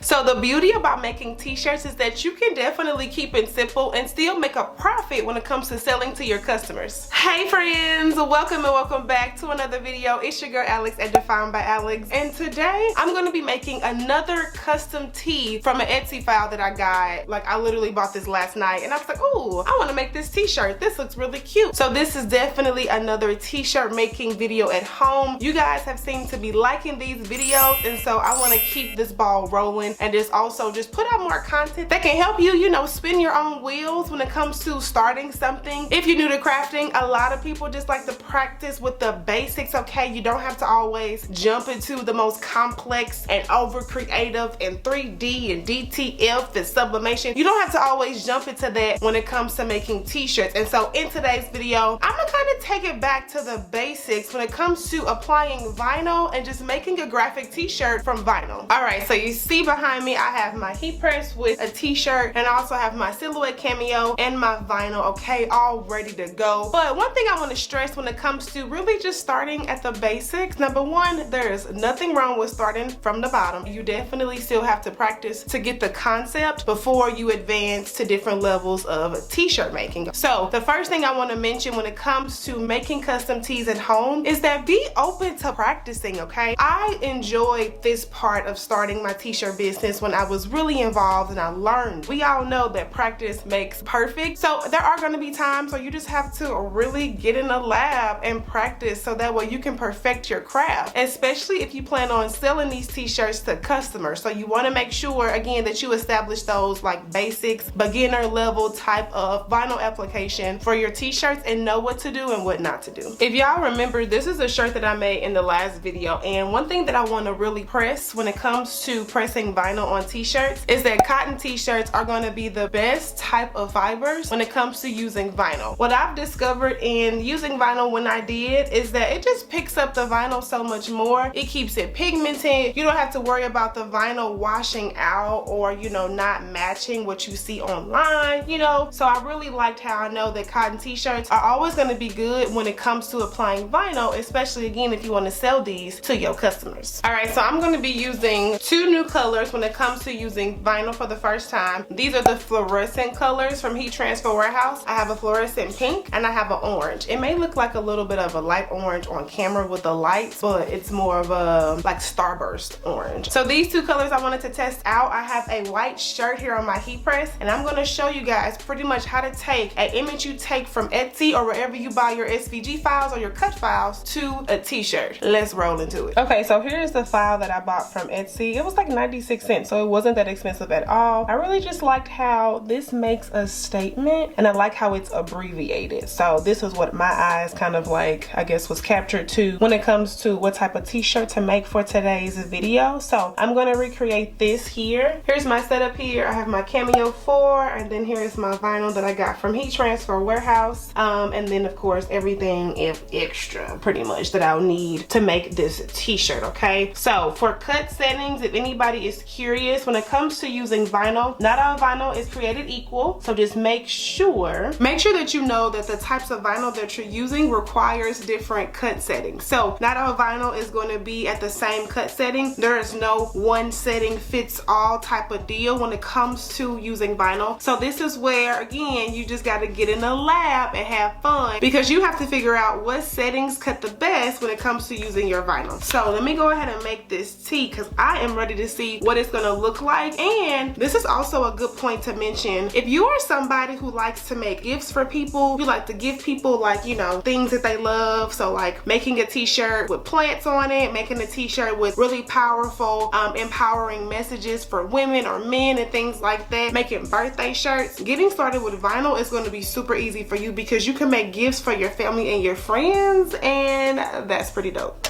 So the beauty about making t-shirts is that you can definitely keep it simple and still make a profit when it comes to selling to your customers. Hey friends, welcome and welcome back to another video. It's your girl Alex at Defined by Alex, and today I'm going to be making another custom tee from an Etsy file that I got. Like, I literally bought this last night and I was like, oh, I want to make this t-shirt. This looks really cute. So this is definitely another t-shirt making video at home. You guys have seemed to be liking these videos, and so I want to keep this ball rolling and just also just put out more content that can help you, you know, spin your own wheels when it comes to starting something. If you're new to crafting, a lot of people just like to practice with the basics, okay? You don't have to always jump into the most complex and over creative and 3D and DTF and sublimation. You don't have to always jump into that when it comes to making t-shirts. And so in today's video, I'm gonna kind of take it back to the basics when it comes to applying vinyl and just making a graphic t-shirt from vinyl. All right, so you see behind me, I have my heat press with a t-shirt, and I also have my silhouette cameo and my vinyl, okay, all ready to go. But one thing I want to stress when it comes to really just starting at the basics, number one, there's nothing wrong with starting from the bottom. You definitely still have to practice to get the concept before you advance to different levels of t-shirt making. So the first thing I want to mention when it comes to making custom tees at home is that be open to practicing, okay? I enjoyed this part of starting my t-shirt business when I was really involved and I learned. We all know that practice makes perfect. So there are going to be times where you just have to really get in a lab and practice so that way you can perfect your craft, especially if you plan on selling these t-shirts to customers. So you want to make sure, again, that you establish those like basics, beginner level type of vinyl application for your t-shirts and know what to do and what not to do. If y'all remember, this is a shirt that I made in the last video, and one thing that I want to really press when it comes to pressing vinyl on t-shirts is that cotton t-shirts are going to be the best type of fibers when it comes to using vinyl. What I've discovered in using vinyl when I did is that it just picks up the vinyl so much more. It keeps it pigmented. You don't have to worry about the vinyl washing out or, you know, not matching what you see online, you know. So I really liked how I know that cotton t-shirts are always going to be good when it comes to applying vinyl, especially again if you want to sell these to your customers. All right, so I'm going to be using two new colors when it comes to using vinyl for the first time. These are the fluorescent colors from Heat Transfer Warehouse. I have a fluorescent pink and I have an orange. It may look like a little bit of a light orange on camera with the lights, but it's more of a like starburst orange. So these two colors I wanted to test out. I have a white shirt here on my heat press, and I'm going to show you guys pretty much how to take an image you take from Etsy or wherever you buy your SVG files or your cut files to a t-shirt. Let's roll into it. Okay, so here's the file that I bought from Etsy. It was like 96 cents, so it wasn't that expensive at all. I really just liked how this makes a statement, and I like how it's abbreviated. So this is what my eyes kind of like, I guess, was captured to when it comes to what type of t-shirt to make for today's video. So I'm going to recreate this here. Here's my setup here. I have my Cameo 4, and then here's my vinyl that I got from Heat Transfer Warehouse. And then of course everything is extra pretty much that I'll need to make this t-shirt, okay? So for cut settings, if anybody is curious, when it comes to using vinyl, not all vinyl is created equal. So just make sure that you know that the types of vinyl that you're using requires different cut settings. So not all vinyl is going to be at the same cut setting. There is no one setting fits all type of deal when it comes to using vinyl. So this is where, again, you just got to get in a lab and have fun, because you have to figure out what settings cut the best when it comes to using your vinyl. So let me go ahead and make this tee because I am ready to see what it's going to look like. And this is also a good point to mention. If you are somebody who likes to make gifts for people, you like to give people, like, you know, things that they love. So like making a t-shirt with plants on it, making a t-shirt with really powerful, empowering messages for women or men and things like that, making birthday shirts. Getting started with vinyl is going to be super easy for you because you can make gifts for your family and your friends, and that's pretty dope.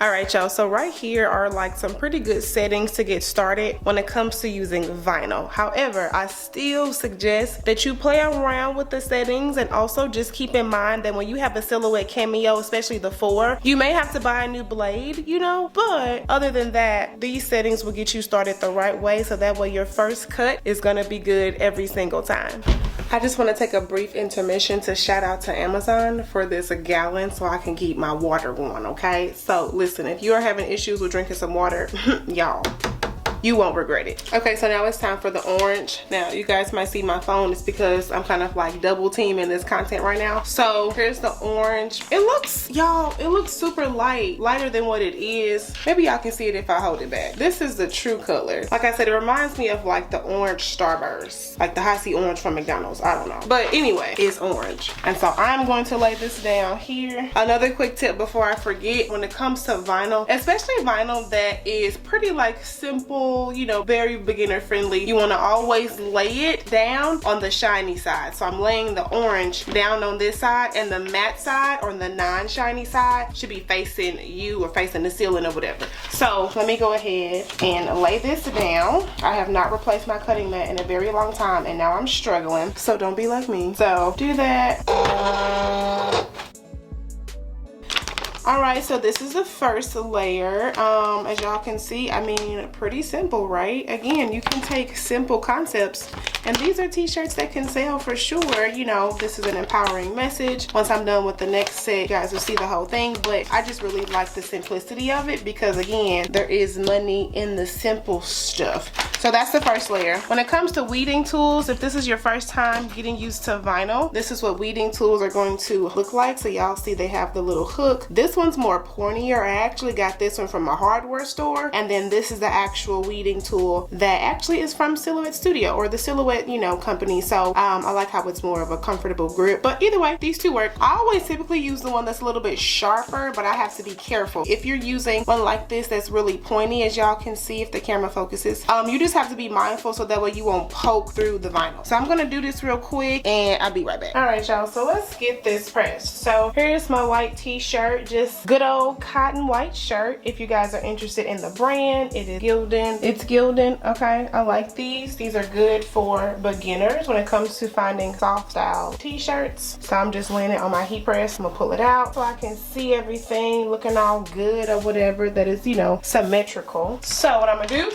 Alright y'all, so right here are like some pretty good settings to get started when it comes to using vinyl. However, I still suggest that you play around with the settings, and also just keep in mind that when you have a silhouette cameo, especially the 4, you may have to buy a new blade, you know, but other than that, these settings will get you started the right way, so that way your first cut is gonna be good every single time. I just want to take a brief intermission to shout out to Amazon for this gallon so I can keep my water going, okay? So listen. listen, if you are having issues with drinking some water, y'all, you won't regret it. Okay, so now it's time for the orange. Now you guys might see my phone. It's because I'm kind of like double teaming this content right now. So here's the orange. It looks, y'all, it looks super light, lighter than what it is. Maybe y'all can see it if I hold it back. This is the true color. Like I said, it reminds me of like the orange Starburst, like the High Orange from McDonald's. I don't know, but anyway, it's orange. And so I'm going to lay this down here. Another quick tip before I forget, when it comes to vinyl, especially vinyl that is pretty like simple, you know, very beginner friendly, you want to always lay it down on the shiny side. So I'm laying the orange down on this side, and the matte side or the non-shiny side should be facing you or facing the ceiling or whatever. So let me go ahead and lay this down. I have not replaced my cutting mat in a very long time, and now I'm struggling, so don't be like me. So do that. Alright, so this is the first layer. As y'all can see, I mean, pretty simple, right? Again, you can take simple concepts, and these are t-shirts that can sell for sure. You know, this is an empowering message. Once I'm done with the next set, you guys will see the whole thing, but I just really like the simplicity of it because, again, there is money in the simple stuff. So that's the first layer. When it comes to weeding tools, if this is your first time getting used to vinyl, this is what weeding tools are going to look like. So y'all see they have the little hook. This one's more pointier. I actually got this one from a hardware store, and then this is the actual weeding tool that actually is from Silhouette Studio, or the Silhouette, you know, company. So I like how it's more of a comfortable grip, but either way, these two work. I always typically use the one that's a little bit sharper, but I have to be careful. If you're using one like this that's really pointy, as y'all can see if the camera focuses, you just have to be mindful so that way you won't poke through the vinyl. So I'm gonna do this real quick and I'll be right back. All right, y'all, so let's get this pressed. So here's my white t-shirt, just good old cotton white shirt. If you guys are interested in the brand, it is Gildan. It's Gildan. Okay, I like these. These are good for beginners when it comes to finding soft style t-shirts. So I'm just laying it on my heat press. I'm gonna pull it out so I can see everything looking all good or whatever that is, you know, symmetrical. So what I'm gonna do,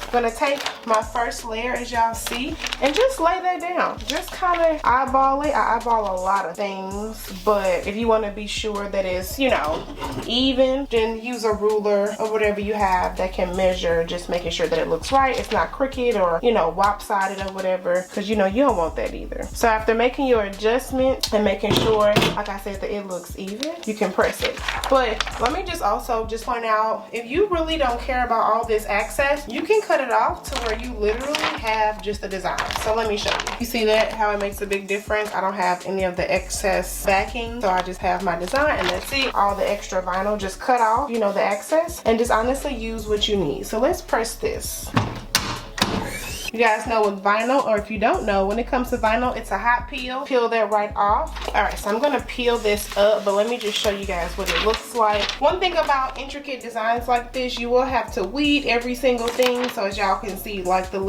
I'm gonna take my first layer, as y'all see, and just lay that down. Just kind of eyeball it. I eyeball a lot of things, but if you want to be sure that it's, you know, even, then use a ruler or whatever you have that can measure, just making sure that it looks right. It's not crooked or, you know, lopsided or whatever, because, you know, you don't want that either. So after making your adjustment and making sure, like I said, that it looks even, you can press it. But let me just also just point out, if you really don't care about all this access, you can cut it off to where you literally have just the design. So let me show you. You see that, how it makes a big difference? I don't have any of the excess backing, so I just have my design, and that's it. All the extra vinyl, just cut off, you know, the excess, and just honestly use what you need. So let's press this. You guys know with vinyl, or if you don't know, when it comes to vinyl, it's a hot peel. Peel that right off. All right, so I'm gonna peel this up, but let me just show you guys what it looks like. One thing about intricate designs like this, you will have to weed every single thing. So as y'all can see, like the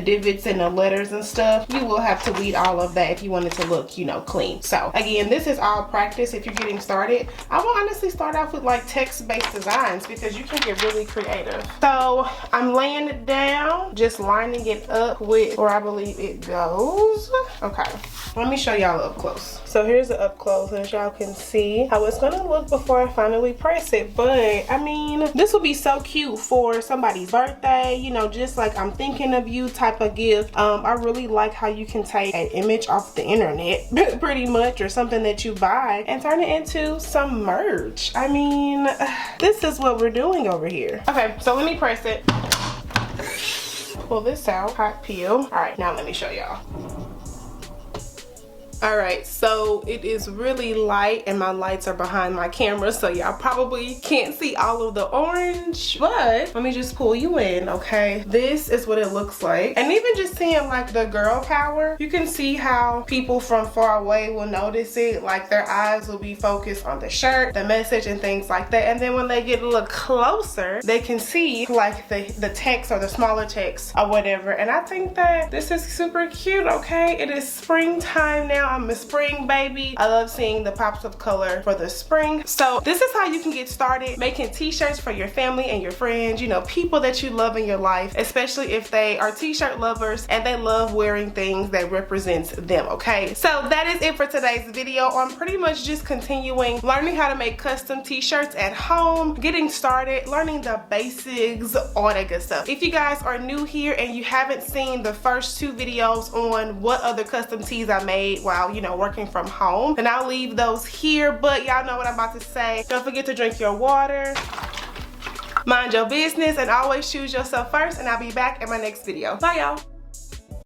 divots and the letters and stuff, you will have to weed all of that if you want it to look, you know, clean. So again, this is all practice if you're getting started. I will honestly start off with like text-based designs because you can get really creative. So I'm laying it down, just lining it up with where I believe it goes. Okay, let me show y'all up close. So here's the up close, and as y'all can see how it's gonna look before I finally press it. But I mean, this will be so cute for somebody's birthday, you know, just like I'm thinking of you type of gift. I really like how you can take an image off the internet pretty much, or something that you buy, and turn it into some merch. I mean, this is what we're doing over here. Okay, so let me press it. Pull this out, hot peel. All right, now let me show y'all. All right, so it is really light, and my lights are behind my camera, so y'all probably can't see all of the orange, but let me just pull you in, okay? This is what it looks like. And even just seeing like the girl power, you can see how people from far away will notice it, like their eyes will be focused on the shirt, the message, and things like that. And then when they get a little closer, they can see like the text or the smaller text or whatever. And I think that this is super cute, okay? It is springtime now. I'm a spring baby. I love seeing the pops of color for the spring. So this is how you can get started making t-shirts for your family and your friends, you know, people that you love in your life, especially if they are t-shirt lovers and they love wearing things that represents them, okay? So that is it for today's video. I'm pretty much just continuing learning how to make custom t-shirts at home, getting started, learning the basics, all that good stuff. If you guys are new here and you haven't seen the first 2 videos on what other custom tees I made while, you know, working from home, then I'll leave those here, but y'all know what I'm about to say. Don't forget to drink your water, mind your business, and always choose yourself first, and I'll be back in my next video. Bye, y'all.